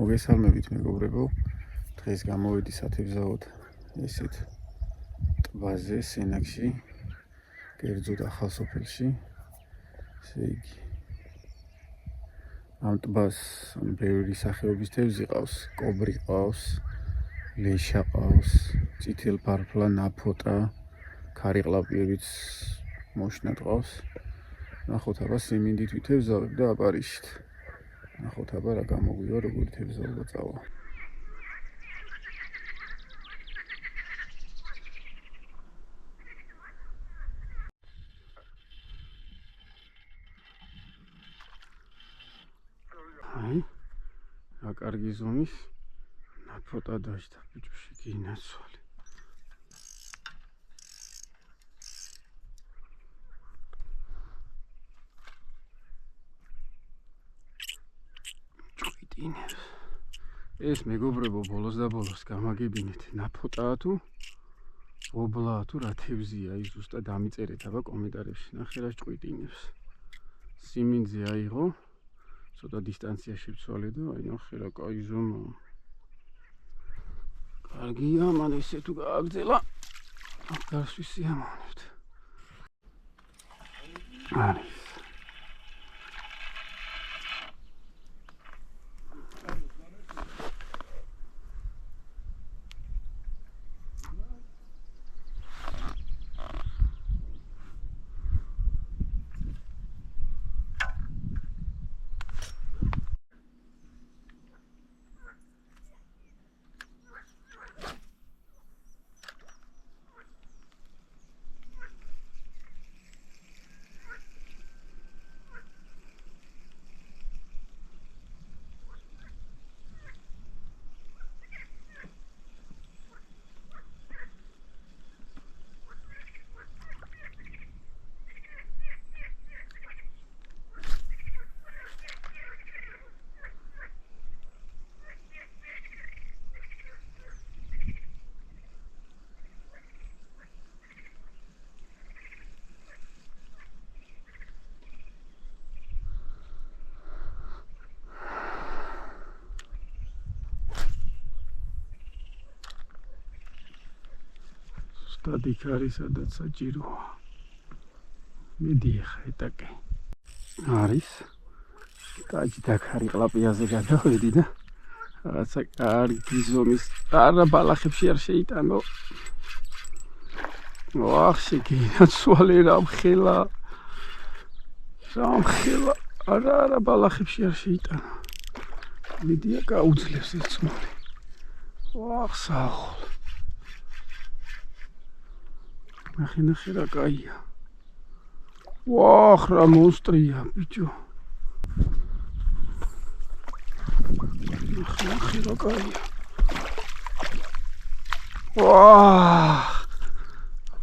მოგესალმებით მეგობრებო, დღეს გამოვედი სათევზაოდ ესეთ ტბაზე, სენაკში, კერძოდ ახალსოფელში. ესე იგი, ამ ტბას ბევრი სახეობის თევზი ყავს, კობრი ყავს, ლეშა ყავს, წითელფარფლა, ნაფოტა, ქარიყლაპიებიც მოშნად ყავს. ნახოთ აბა სიმინდით ვითევზავებ და აპარიშით. ნახოთ აბა რა გამოგვივა, როგორი თევზაობა წავა. აი, რა კარგი ზომის ნაფოტა დაჟდა ბიჭუში გინაცვალი. ეს მეგობრებო, ბოლოს და ბოლოს გამაგებინეთ, ნაფოტაა თუ ობლაა თუ რა თევზია, ის ზუსტად დამიწერეთ აბა კომენტარებში. ნახე რა ჭყვიტინებს. სიმინძე აიღო, ცოტა დისტანციაში ვცვალე და აი ნახე რა კაი ზომაა. კარგია, მან ესე თუ გააგრძელა, გარსვის სიამოვნებთ. არის. სტადიქ არის, სადაც საჭიროა. მიდიხ ეტაკე. არის. კაჭი და ქარიყლაპიაზე გადავედი და რაღაცა კარგი ზომის არა ბალახებში არ შეიტანო. ვახ, შეგინაცვალე რამხელა. არა ბალახებში არ შეიტანო. მიდია გაუძლებს ეს წმული. ვახ, საახოლ. ნახე რა კაია. ვახ, რა მონსტრია, ბიჭო. ნახე რა კაია.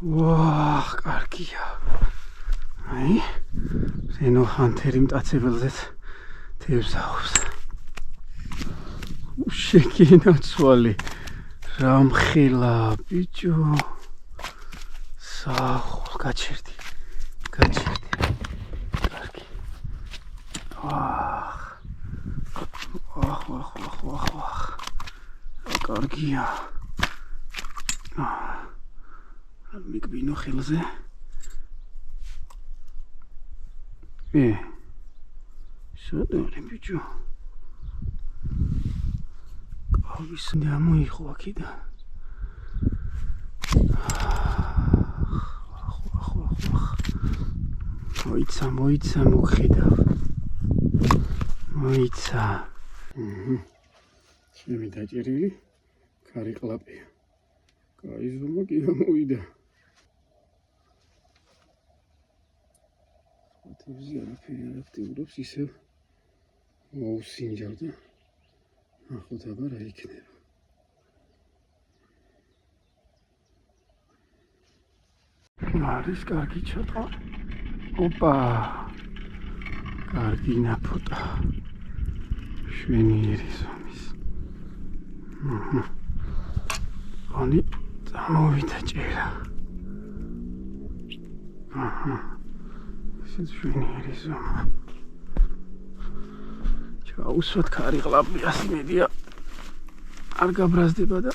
ვახ, კარგია. აი, რენო ჰანთერი მტაცებელზეც თევზაობს. შეგინაცვალე რამხელა, ბიჭო. საახოლ, გაჩერდი. კარგი. ვახ. კარგია. მიგბინო ხელზე. შედარი ბიჭო. კავის ნამოიღო აქედან. მოიცა მოგხედავ. მოიცა. ჩემი დაჭერილი ქარიყლაპია. კაი ზომა კი გამოვიდა. თევზი არაფერი არ აქტიურობს, ისევ მოუსინჯავ და ნახოთ აბა რა იქნება. არის კარგი ჩატყვა. ოპა, კარგი ნაფოტა. შვენიერი ზომის. ხონი წამოვიდა ჭერა. ესეც შვენიერი ზომა. გაუსვათ ქარიყლაპიას იმედია არ გაბრაზდება და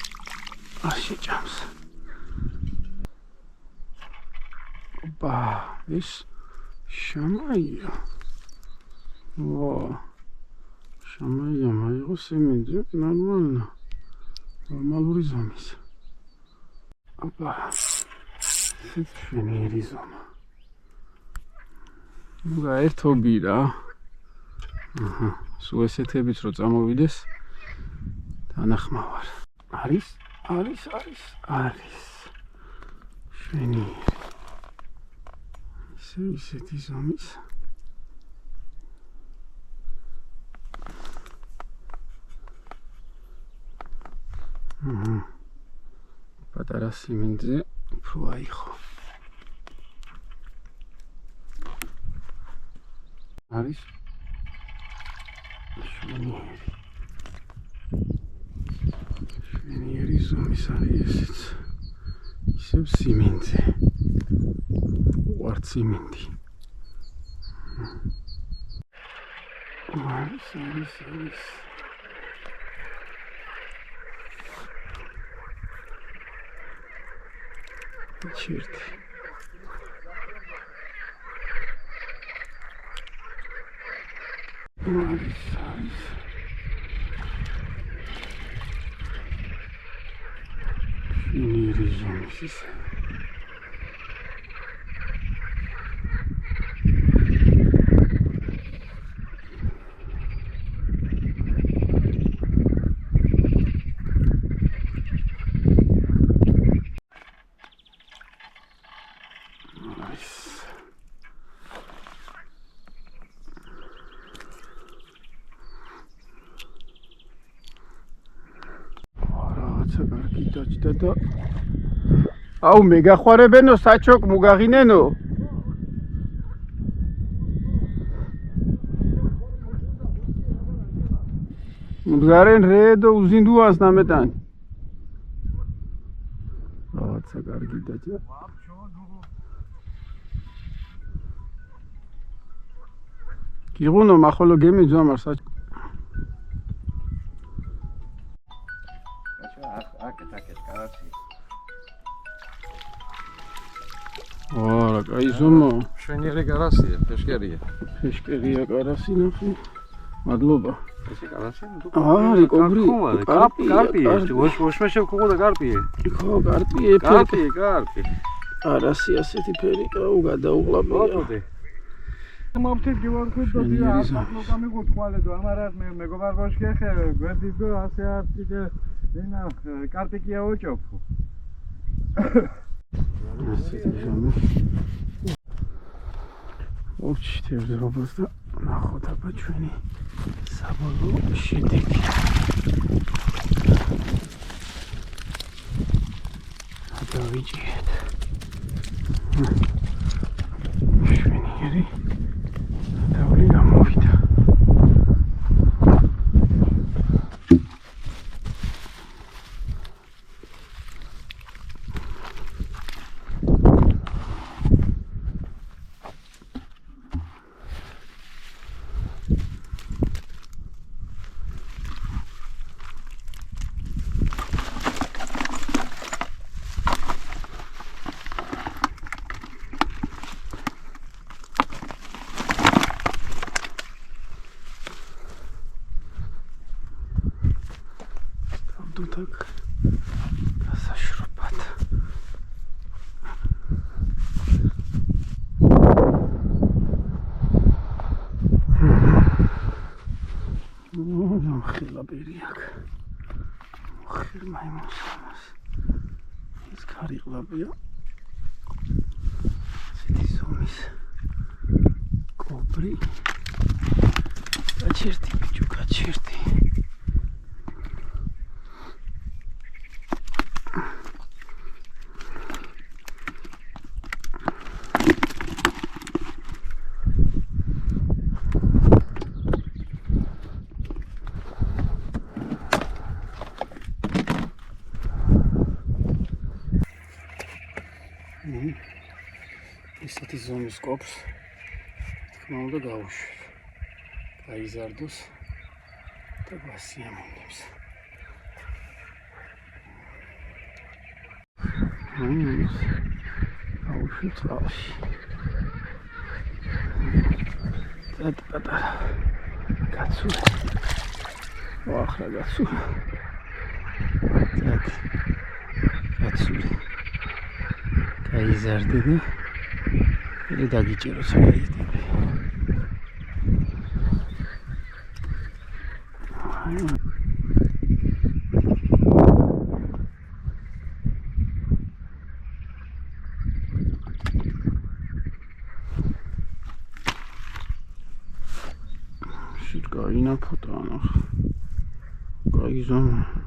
არ შეჭამს. ოპა, ეს შამაია. ვა. შამაია მაიღო სიმინძე, ნორმალური ზომის. ოპა. ეს შენიერი ზომა. ნუ გაერთობი რა. აჰა, სულ ესეთებიც რო წამოვიდეს თანახმავარ. არის. შენიერი. ისეთი ზომის. პატარა სიმინძე უფრო აიღო. არის შვენიერი ზომის არის ესეც ისევ სიმინძე ვართ სიმინდი არის ჩერტი შვენიერი ზომის ისე და აუ მე გახვარებენო საჩოკ მუგაღინენო მუდგარენ რედო უზინდუას ნამეტანი რაღაცა კარგი დაჭა გიღუნო მახოლო გემიძო ამარ საჩოკ არა, კაი ზომა. შვენიერი კარასია, ფეშკერია. ფეშკერია კარასი ნახე. მადლობა. ესე კარასია? არის კობრი. კარპია. ვოშმეშე ქუღუდა კარპია. ხო, კარპია. კარპი. კარასი ასეთი ფერი, აუ გადაუყლაბია. მოვთით გივარქვით და აკმოკა მიგუთქვალე და ამარად მე მეგობარ ბოშკეხე გვერდი და ასე არტი და ენა კარტიკია ოჭოფო. ოჩიტებს რობას და ნახოთ აბა ჩვენი საბოლოო შედეგი. დავიჭირეთ. შვენიერი დავლი გამოვიდა. так გასაშრობად. ხილა ბერიაკ. ხირმა იმოსამას. ეს ქარიყლაპია. ცეთი ზომის კობრი. გაჩერდი ბიჭო, გაჩერდი. ისეთი ზომის კოპს თქმა უნდა გავუშვებ. გაიზარდოს. გვასიამოვნებს. აუშვი წყალში. წად პატარა გაცურე. ახლა გაცურე. წად გაცურე. გაიზარდე და ელი დაგიჭირო საერთოდ. Şut gayina potana. Gayizom.